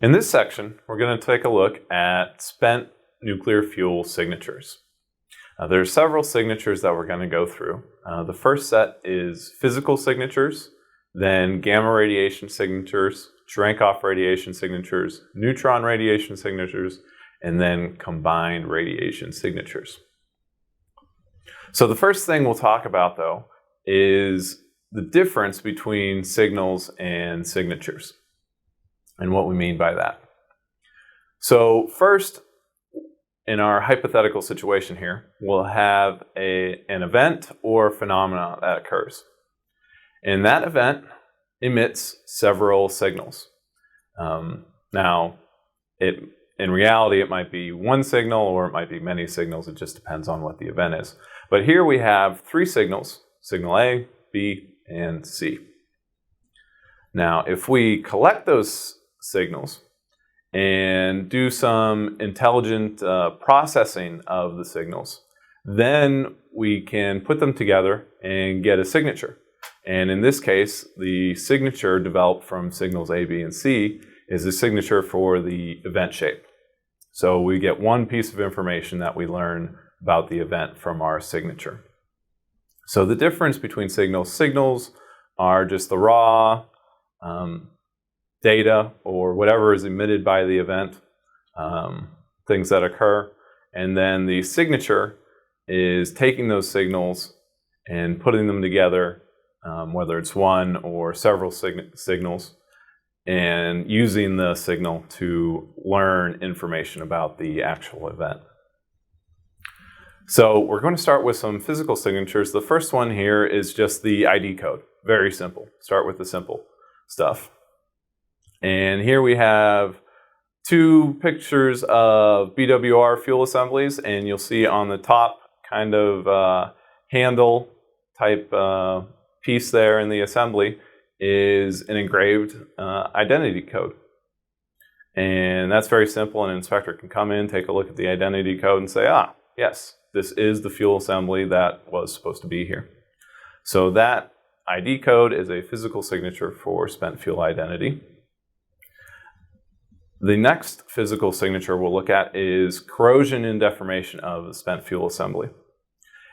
In this section, we're going to take a look at spent nuclear fuel signatures. There are several signatures that we're going to go through. The first set is physical signatures, then gamma radiation signatures, Cherenkov radiation signatures, neutron radiation signatures, and then combined radiation signatures. So the first thing we'll talk about, though, is the difference between signals and signatures, and what we mean by that. So first, in our hypothetical situation here, we'll have an event or phenomena that occurs. And that event emits several signals. Now, in reality, it might be one signal or it might be many signals. It just depends on what the event is. But here we have three signals, signal A, B, and C. Now, if we collect those signals and do some intelligent processing of the signals, then we can put them together and get a signature. And in this case, the signature developed from signals A, B, and C is a signature for the event shape. So we get one piece of information that we learn about the event from our signature. So the difference between signals are just the raw data or whatever is emitted by the event, things that occur. And then the signature is taking those signals and putting them together, whether it's one or several signals, and using the signal to learn information about the actual event. So we're going to start with some physical signatures. The first one here is just the ID code. Very simple. Start with the simple stuff. And here we have two pictures of BWR fuel assemblies, and you'll see on the top kind of handle type piece there in the assembly is an engraved identity code. And that's very simple. An inspector can come in, take a look at the identity code and say, ah, yes, this is the fuel assembly that was supposed to be here. So that ID code is a physical signature for spent fuel identity. The next physical signature we'll look at is corrosion and deformation of the spent fuel assembly.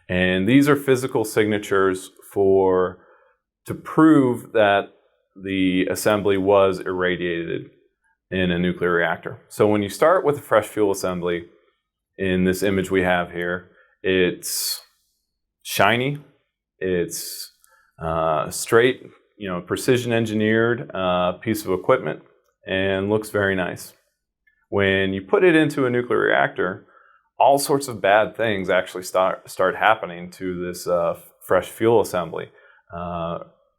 And these are physical signatures to prove that the assembly was irradiated in a nuclear reactor. So when you start with a fresh fuel assembly, in this image we have here, it's shiny, it's straight, precision engineered piece of equipment, and looks very nice. When you put it into a nuclear reactor, all sorts of bad things actually start happening to this fresh fuel assembly.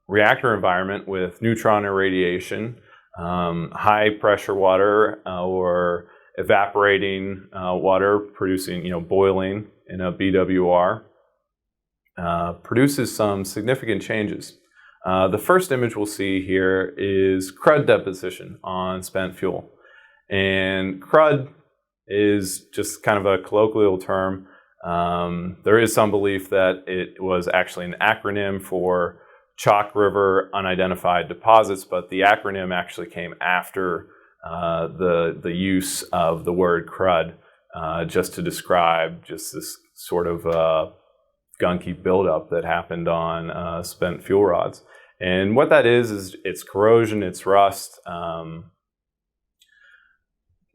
Reactor environment with neutron irradiation, high pressure water or evaporating water producing, boiling in a BWR, produces some significant changes. The first image we'll see here is crud deposition on spent fuel. And crud is just kind of a colloquial term. There is some belief that it was actually an acronym for Chalk River Unidentified Deposits, but the acronym actually came after the use of the word crud, just to describe just this sort of gunky buildup that happened on spent fuel rods. And what that is it's corrosion, it's rust.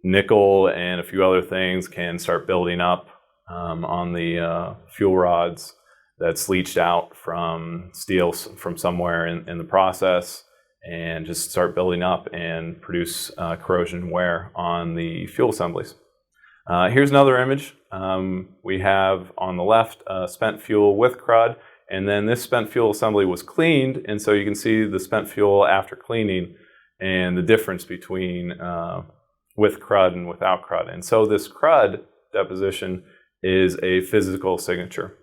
Nickel and a few other things can start building up on the fuel rods that's leached out from steel from somewhere in the process, and just start building up and produce corrosion wear on the fuel assemblies. Here's another image. We have on the left spent fuel with crud, and then this spent fuel assembly was cleaned, and so you can see the spent fuel after cleaning and the difference between with crud and without crud. And so this crud deposition is a physical signature.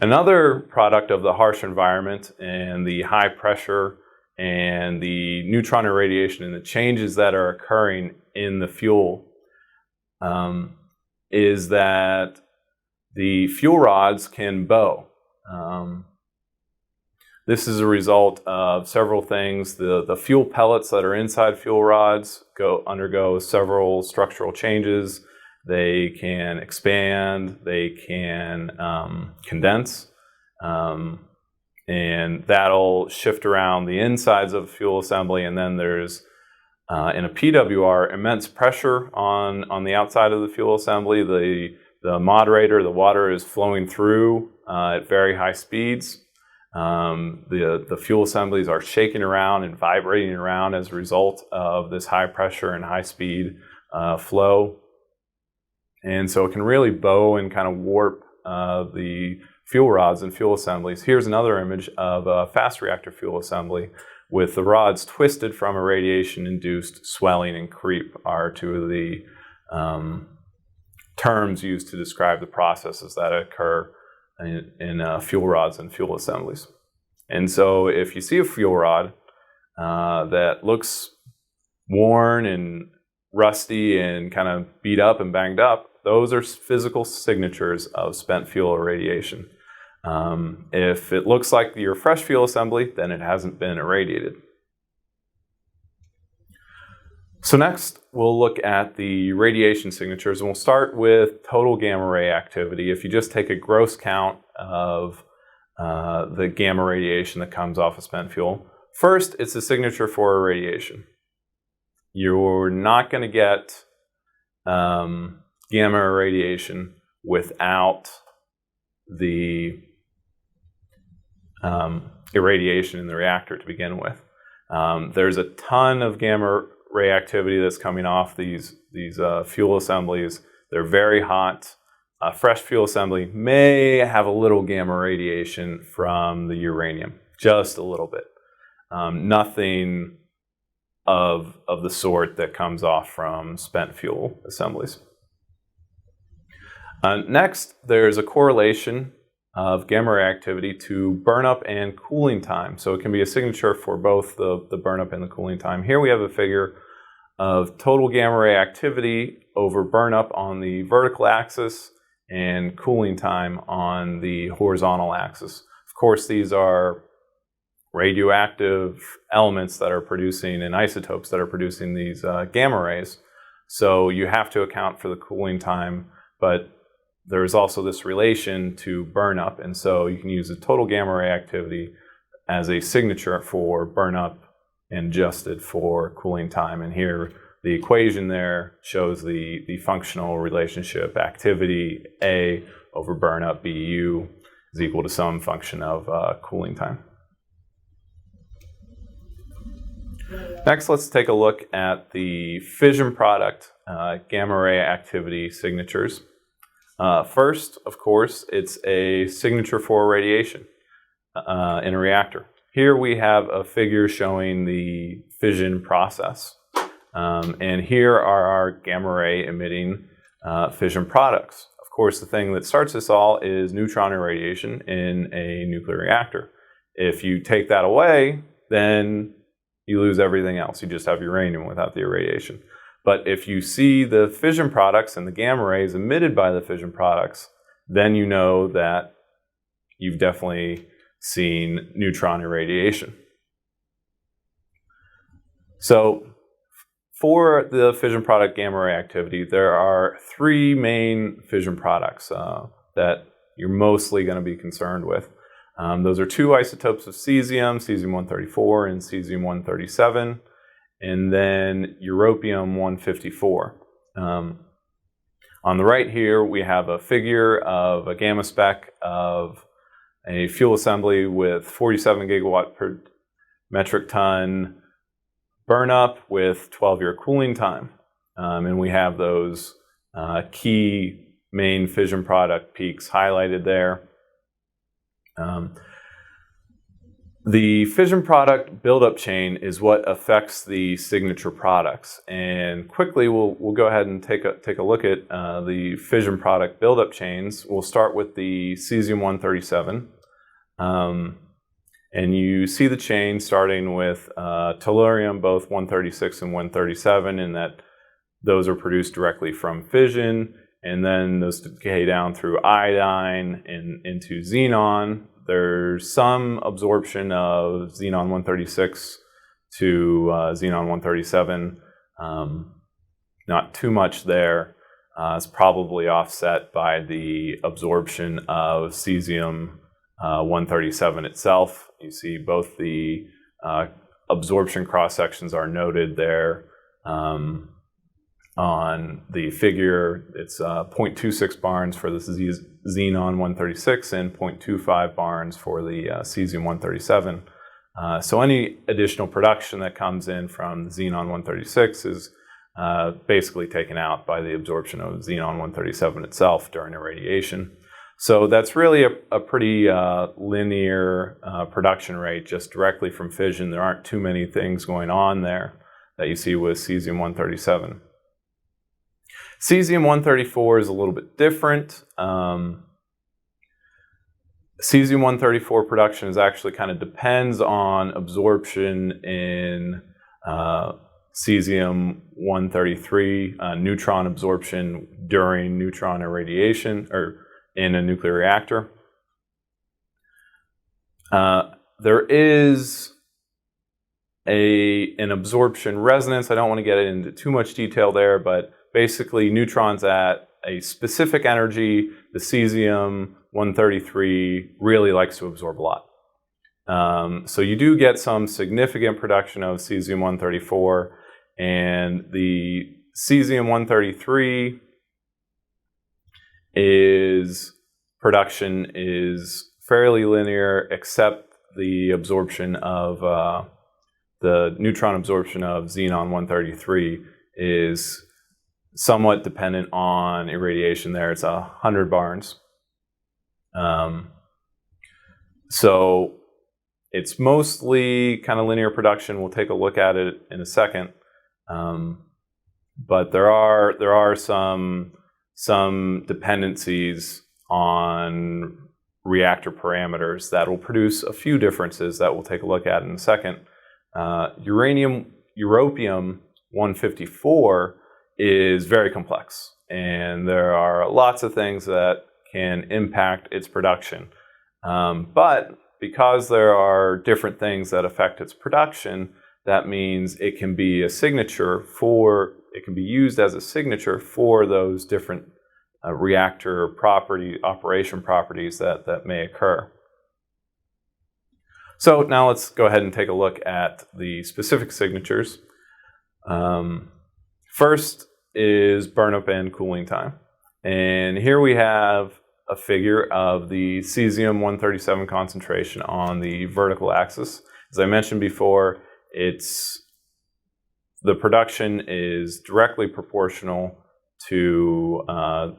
Another product of the harsh environment and the high pressure and the neutron irradiation and the changes that are occurring in the fuel is that the fuel rods can bow. This is a result of several things. The fuel pellets that are inside fuel rods undergo several structural changes. They can expand, they can condense, and that'll shift around the insides of a fuel assembly. And then there's, in a PWR, immense pressure on the outside of the fuel assembly. The moderator, the water, is flowing through at very high speeds. The fuel assemblies are shaking around and vibrating around as a result of this high pressure and high speed flow. And so it can really bow and kind of warp the fuel rods and fuel assemblies. Here's another image of a fast reactor fuel assembly with the rods twisted from irradiation-induced swelling and creep are two of the terms used to describe the processes that occur in fuel rods and fuel assemblies. And so if you see a fuel rod that looks worn and rusty and kind of beat up and banged up, those are physical signatures of spent fuel irradiation. If it looks like your fresh fuel assembly, then it hasn't been irradiated. So next, we'll look at the radiation signatures, and we'll start with total gamma ray activity. If you just take a gross count of the gamma radiation that comes off of spent fuel, first, it's a signature for irradiation. You're not going to get gamma irradiation without the irradiation in the reactor to begin with. There's a ton of gamma ray activity that's coming off these fuel assemblies. They're very hot. A fresh fuel assembly may have a little gamma radiation from the uranium, just a little bit. Nothing of the sort that comes off from spent fuel assemblies. Next, there's a correlation of gamma ray activity to burnup and cooling time. So it can be a signature for both the burnup and the cooling time. Here we have a figure of total gamma ray activity over burnup on the vertical axis and cooling time on the horizontal axis. Of course, these are radioactive elements that are producing and isotopes that are producing these gamma rays. So you have to account for the cooling time, but there's also this relation to burnup, and so you can use the total gamma ray activity as a signature for burnup and adjusted for cooling time. And here the equation there shows the functional relationship. Activity A over burnup BU is equal to some function of cooling time. Next, let's take a look at the fission product gamma ray activity signatures. First, of course, it's a signature for radiation in a reactor. Here we have a figure showing the fission process. And here are our gamma ray emitting fission products. Of course, the thing that starts this all is neutron irradiation in a nuclear reactor. If you take that away, then you lose everything else. You just have uranium without the irradiation. But if you see the fission products and the gamma rays emitted by the fission products, then you know that you've definitely seen neutron irradiation. So for the fission product gamma ray activity, there are three main fission products that you're mostly going to be concerned with. Those are two isotopes of cesium, cesium-134 and cesium-137. And then europium-154. On the right here, we have a figure of a gamma spec of a fuel assembly with 47 gigawatt per metric ton burnup with 12-year cooling time. And we have those key main fission product peaks highlighted there. The fission product buildup chain is what affects the signature products. And quickly, we'll go ahead and take a look at the fission product buildup chains. We'll start with the cesium-137. And you see the chain starting with tellurium, both 136 and 137, and that those are produced directly from fission. And then those decay down through iodine and into xenon. There's some absorption of xenon-136 to xenon-137. Not too much there. It's probably offset by the absorption of cesium-137 itself. You see both the absorption cross-sections are noted there on the figure. It's 0.26 barns for the xenon-136 and 0.25 barns for the cesium-137. So any additional production that comes in from the xenon-136 is basically taken out by the absorption of xenon-137 itself during irradiation. So that's really a pretty linear production rate just directly from fission. There aren't too many things going on there that you see with cesium-137. Cesium-134 is a little bit different. Cesium-134 production is actually kind of depends on absorption in cesium-133, neutron absorption during neutron irradiation or in a nuclear reactor. There is an absorption resonance. I don't want to get into too much detail there, but basically neutrons at a specific energy, the cesium-133 really likes to absorb a lot. So you do get some significant production of cesium-134, and the cesium-133 production is fairly linear, except the absorption of the neutron absorption of xenon-133 is somewhat dependent on irradiation there. It's 100 barns. So it's mostly kind of linear production. We'll take a look at it in a second. But there are some dependencies on reactor parameters that will produce a few differences that we'll take a look at in a second. Europium-154 is very complex, and there are lots of things that can impact its production. But because there are different things that affect its production, that means it can be used as a signature for those different reactor operation properties that may occur. So now let's go ahead and take a look at the specific signatures. First is burn-up and cooling time. And here we have a figure of the cesium-137 concentration on the vertical axis. As I mentioned before, the production is directly proportional to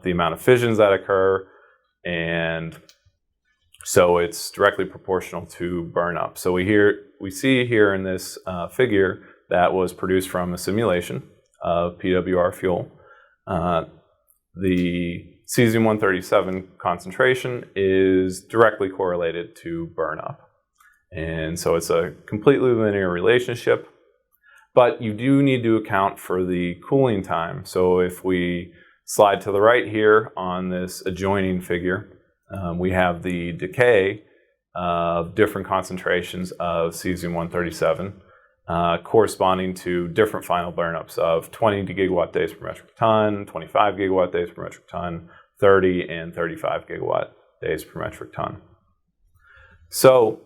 the amount of fissions that occur, and so it's directly proportional to burn-up. So we see here in this figure that was produced from a simulation of PWR fuel. The cesium-137 concentration is directly correlated to burn-up. And so it's a completely linear relationship, but you do need to account for the cooling time. So if we slide to the right here on this adjoining figure, we have the decay of different concentrations of cesium-137 corresponding to different final burnups of 20 gigawatt days per metric ton, 25 gigawatt days per metric ton, 30 and 35 gigawatt days per metric ton. So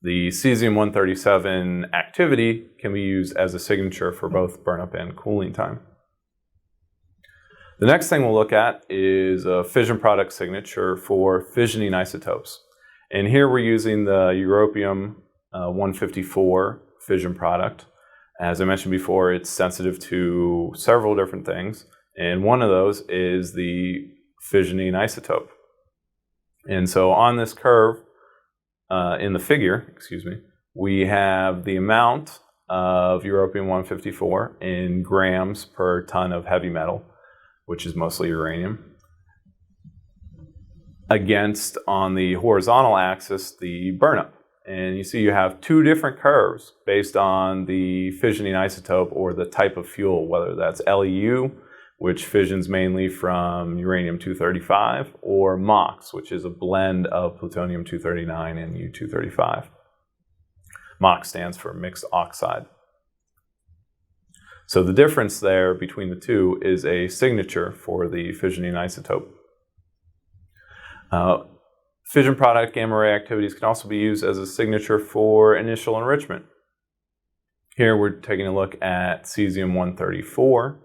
the cesium-137 activity can be used as a signature for both burnup and cooling time. The next thing we'll look at is a fission product signature for fissioning isotopes. And here we're using the europium-154 fission product. As I mentioned before, it's sensitive to several different things, and one of those is the fissioning isotope. And so on this curve, in the figure, we have the amount of europium-154 in grams per ton of heavy metal, which is mostly uranium, against, on the horizontal axis, the burnup. And you see you have two different curves based on the fissioning isotope or the type of fuel, whether that's LEU, which fissions mainly from uranium-235, or MOX, which is a blend of plutonium-239 and U-235. MOX stands for mixed oxide. So the difference there between the two is a signature for the fissioning isotope. Fission product gamma ray activities can also be used as a signature for initial enrichment. Here we're taking a look at cesium-134,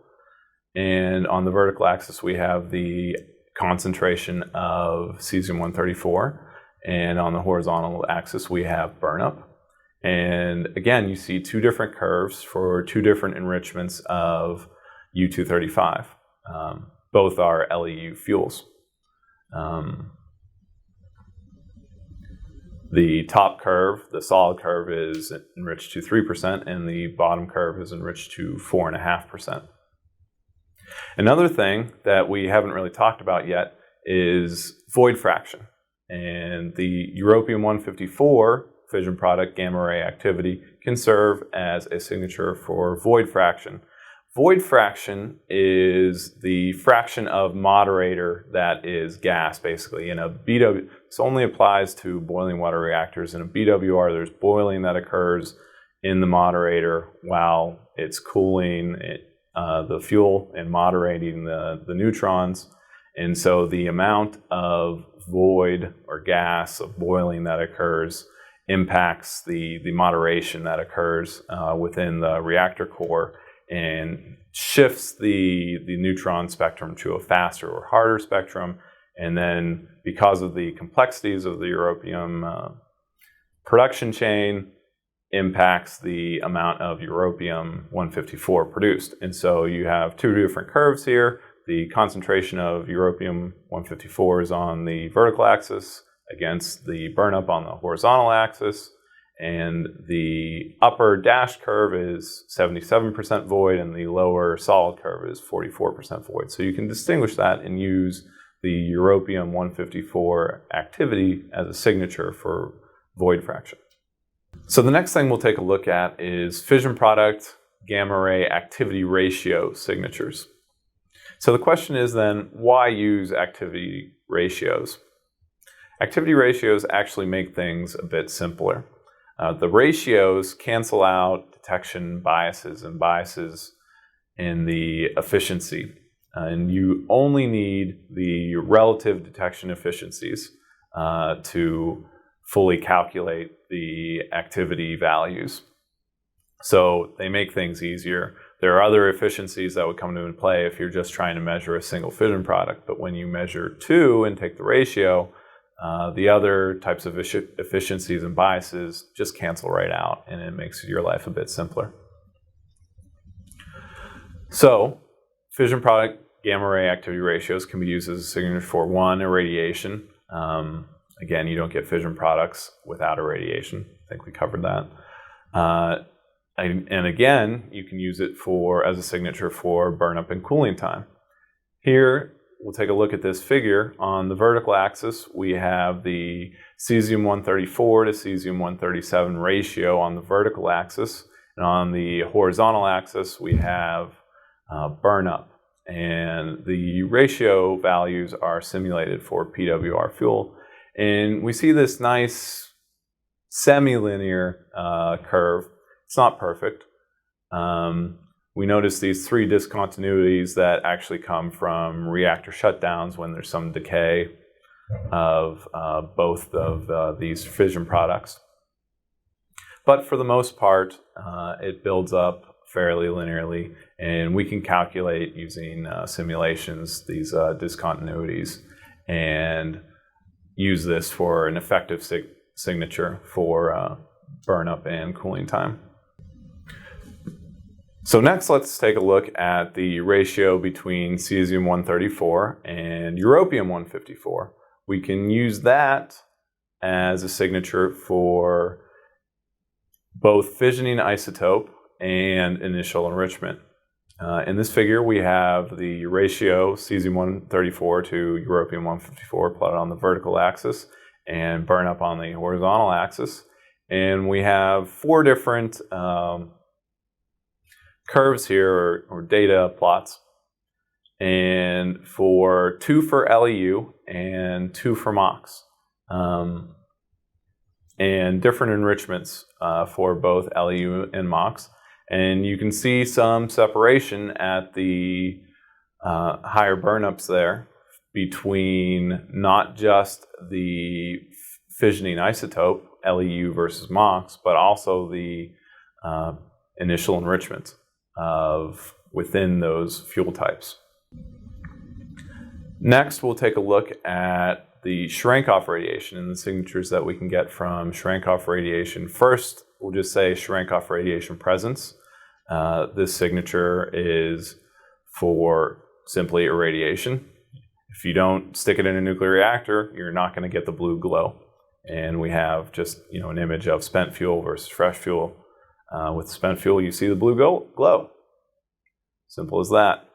and on the vertical axis we have the concentration of cesium-134, and on the horizontal axis we have burnup. And again, you see two different curves for two different enrichments of U-235. Both are LEU fuels. The top curve, the solid curve, is enriched to 3%, and the bottom curve is enriched to 4.5%. Another thing that we haven't really talked about yet is void fraction. And the europium-154 fission product gamma ray activity can serve as a signature for void fraction. Void fraction is the fraction of moderator that is gas, basically. In a BW, this only applies to boiling water reactors. In a BWR, there's boiling that occurs in the moderator while it's cooling the fuel and moderating the neutrons. And so the amount of void or gas of boiling that occurs impacts the moderation that occurs within the reactor core and shifts the neutron spectrum to a faster or harder spectrum. And then because of the complexities of the europium production chain, impacts the amount of europium-154 produced. And so you have two different curves here. The concentration of europium-154 is on the vertical axis against the burnup on the horizontal axis. And the upper dashed curve is 77% void, and the lower solid curve is 44% void. So you can distinguish that and use the europium-154 activity as a signature for void fraction. So the next thing we'll take a look at is fission product gamma ray activity ratio signatures. So the question is then, why use activity ratios? Activity ratios actually make things a bit simpler. The ratios cancel out detection biases and biases in the efficiency. And you only need the relative detection efficiencies to fully calculate the activity values. So they make things easier. There are other efficiencies that would come into play if you're just trying to measure a single fission product. But when you measure two and take the ratio, the other types of efficiencies and biases just cancel right out, and it makes your life a bit simpler. So fission product gamma ray activity ratios can be used as a signature for one, irradiation. Again, you don't get fission products without irradiation. I think we covered that. And again, you can use it as a signature for burnup and cooling time. Here, we'll take a look at this figure. On the vertical axis, we have the cesium-134 to cesium-137 ratio on the vertical axis. And on the horizontal axis, we have burnup. And the ratio values are simulated for PWR fuel. And we see this nice semi-linear curve. It's not perfect. We notice these three discontinuities that actually come from reactor shutdowns when there's some decay of both of these fission products. But for the most part, it builds up fairly linearly, and we can calculate using simulations these discontinuities and use this for an effective signature for burnup and cooling time. So next, let's take a look at the ratio between cesium-134 and europium-154. We can use that as a signature for both fissioning isotope and initial enrichment. In this figure, we have the ratio cesium-134 to europium-154 plotted on the vertical axis and burnup on the horizontal axis. And we have four different curves here, or data plots. and for 2 for LEU and 2 for MOX. And different enrichments for both LEU and MOX. And you can see some separation at the higher burnups there between not just the fissioning isotope, LEU versus MOX, but also the initial enrichment of within those fuel types. Next, we'll take a look at the Cherenkov radiation and the signatures that we can get from Cherenkov radiation. First, we'll just say Cherenkov radiation presence. This signature is for simply irradiation. If you don't stick it in a nuclear reactor, you're not going to get the blue glow. And we have just an image of spent fuel versus fresh fuel. With spent fuel, you see the blue glow. Simple as that.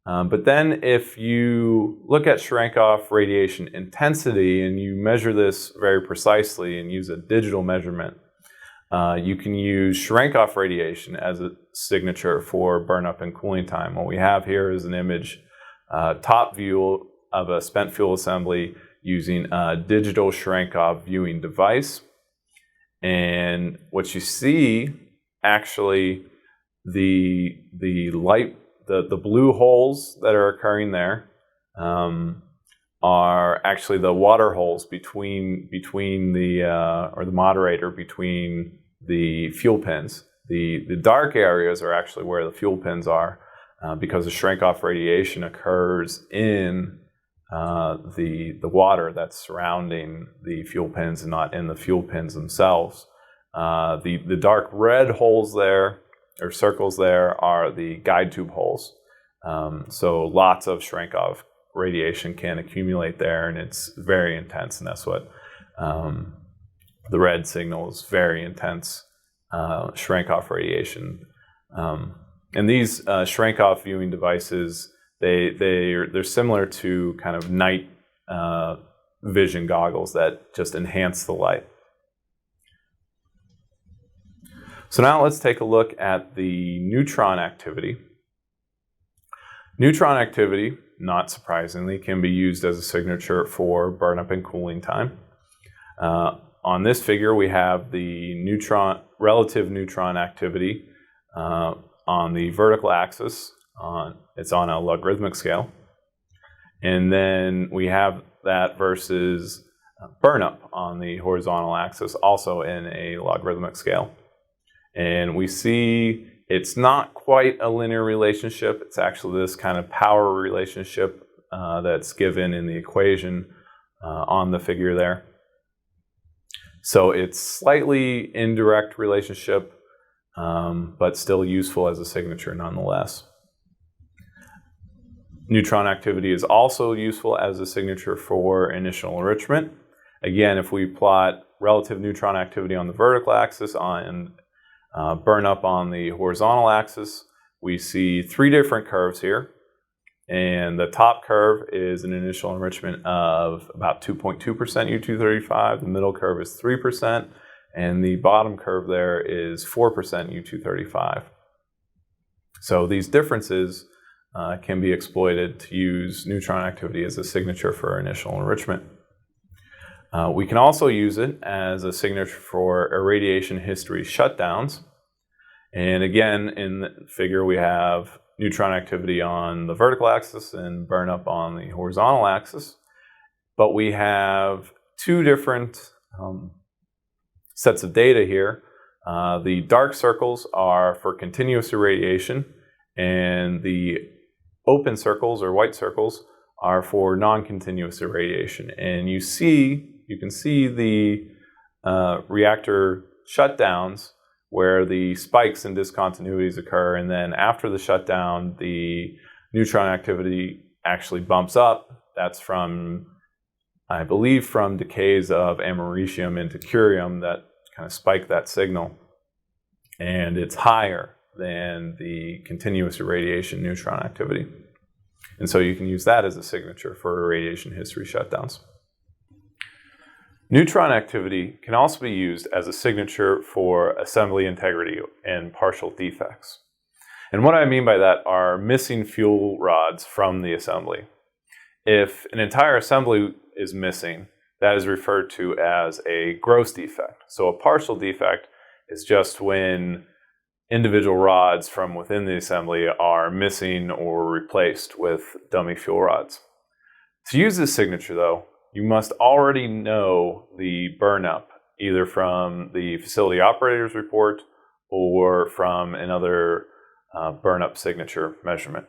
But then if you look at Cherenkov radiation intensity and you measure this very precisely and use a digital measurement, you can use Cherenkov radiation as a signature for burnup and cooling time. What we have here is an image, top view of a spent fuel assembly using a digital Cherenkov viewing device. And what you see, actually, the blue holes that are occurring there are actually the water holes between the or the moderator between the fuel pins. The dark areas are actually where the fuel pins are because the Cherenkov radiation occurs in the water that's surrounding the fuel pins and not in the fuel pins themselves. The dark red holes there, or circles there, are the guide tube holes. So lots of Cherenkov radiation can accumulate there, and it's very intense, and that's what the red signals, very intense Cherenkov radiation. And these Cherenkov viewing devices, they're similar to kind of night vision goggles that just enhance the light. So now let's take a look at the neutron activity. Neutron activity, not surprisingly, can be used as a signature for burnup and cooling time. On this figure, we have the relative neutron activity on the vertical axis. It's on a logarithmic scale. And then we have that versus burnup on the horizontal axis, also in a logarithmic scale. And we see it's not quite a linear relationship. It's actually this kind of power relationship that's given in the equation on the figure there. So it's slightly indirect relationship, but still useful as a signature nonetheless. Neutron activity is also useful as a signature for initial enrichment. Again, if we plot relative neutron activity on the vertical axis and burn up on the horizontal axis, we see 3 different curves here. And the top curve is an initial enrichment of about 2.2% U-235. The middle curve is 3%. And the bottom curve there is 4% U-235. So these differences can be exploited to use neutron activity as a signature for initial enrichment. We can also use it as a signature for irradiation history shutdowns. And again, in the figure, we have neutron activity on the vertical axis and burn up on the horizontal axis. But we have 2 different sets of data here. The dark circles are for continuous irradiation, and the open circles or white circles are for non-continuous irradiation. And you can see the reactor shutdowns where the spikes and discontinuities occur, and then after the shutdown, the neutron activity actually bumps up. That's from, I believe, from decays of americium into curium that kind of spike that signal. And it's higher than the continuous irradiation neutron activity. And so you can use that as a signature for irradiation history shutdowns. Neutron activity can also be used as a signature for assembly integrity and partial defects. And what I mean by that are missing fuel rods from the assembly. If an entire assembly is missing, that is referred to as a gross defect. So a partial defect is just when individual rods from within the assembly are missing or replaced with dummy fuel rods. To use this signature, though, you must already know the burn-up, either from the facility operator's report or from another burn-up signature measurement.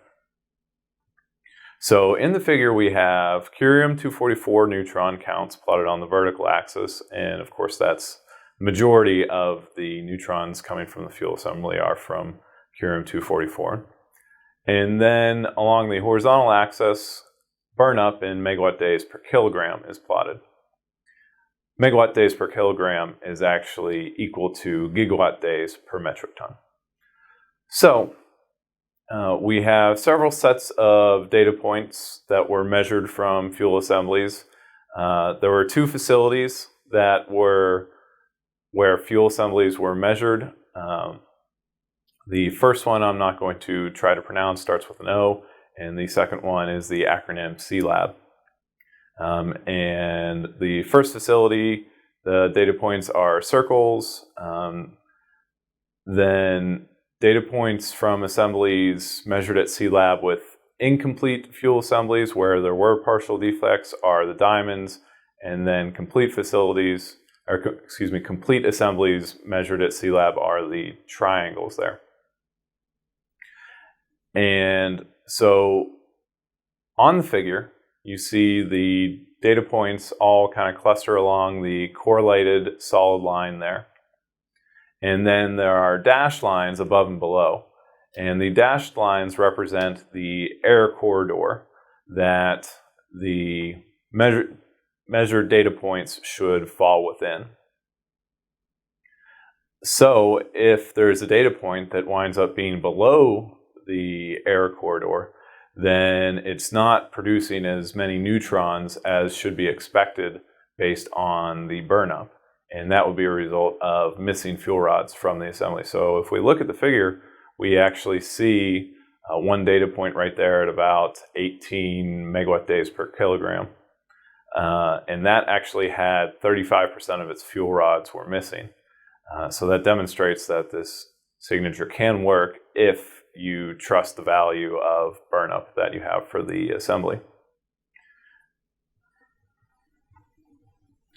So in the figure we have curium-244 neutron counts plotted on the vertical axis, and of course that's the majority of the neutrons coming from the fuel assembly are from curium-244. And then along the horizontal axis, burn-up in megawatt days per kilogram is plotted. Megawatt days per kilogram is actually equal to gigawatt days per metric ton. So we have several sets of data points that were measured from fuel assemblies. There were two facilities that were where fuel assemblies were measured. The first one I'm not going to try to pronounce, starts with an O, and the second one is the acronym CLAB. And the first facility, the data points are circles. Then data points from assemblies measured at CLAB with incomplete fuel assemblies where there were partial defects are the diamonds, and then complete assemblies measured at CLAB are the triangles there. And so on the figure, you see the data points all kind of cluster along the correlated solid line there. And then there are dashed lines above and below. And the dashed lines represent the error corridor that the measured data points should fall within. So if there's a data point that winds up being below the error corridor, then it's not producing as many neutrons as should be expected based on the burn-up. And that would be a result of missing fuel rods from the assembly. So if we look at the figure, we actually see one data point right there at about 18 megawatt days per kilogram. And that actually had 35% of its fuel rods were missing. So that demonstrates that this signature can work if you trust the value of burn-up that you have for the assembly.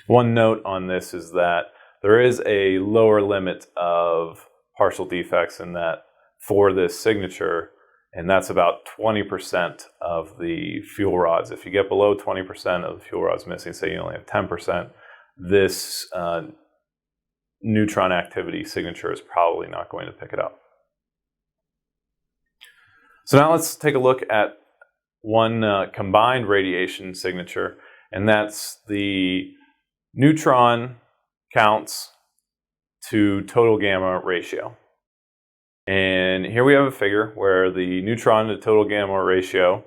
One note on this is that there is a lower limit of partial defects in that for this signature, and that's about 20% of the fuel rods. If you get below 20% of the fuel rods missing, say you only have 10%, this neutron activity signature is probably not going to pick it up. So now let's take a look at one combined radiation signature, and that's the neutron counts to total gamma ratio. And here we have a figure where the neutron to total gamma ratio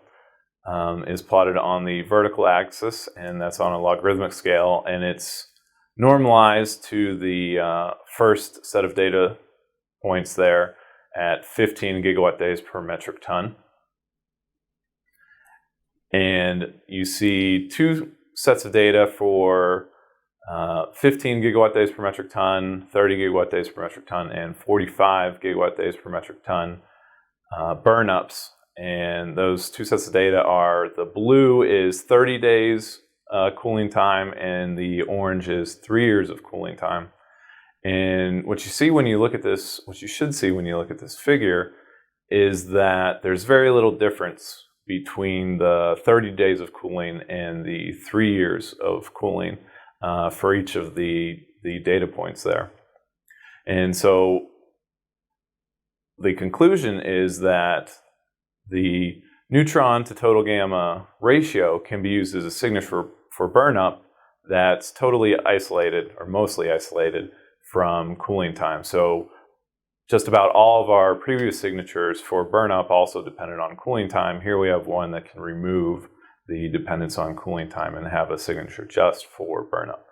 is plotted on the vertical axis, and that's on a logarithmic scale, and it's normalized to the first set of data points there at 15 gigawatt days per metric ton. And you see two sets of data for 15 gigawatt days per metric ton, 30 gigawatt days per metric ton, and 45 gigawatt days per metric ton burn-ups. And those two sets of data are, the blue is 30 days cooling time, and the orange is 3 years of cooling time. And what you see when you look at this, what you should see when you look at this figure, is that there's very little difference between the 30 days of cooling and the 3 years of cooling for each of the data points there. And so the conclusion is that the neutron to total gamma ratio can be used as a signature for burn-up that's totally isolated, or mostly isolated, from cooling time. So just about all of our previous signatures for burn-up also depended on cooling time. Here we have one that can remove the dependence on cooling time and have a signature just for burn-up.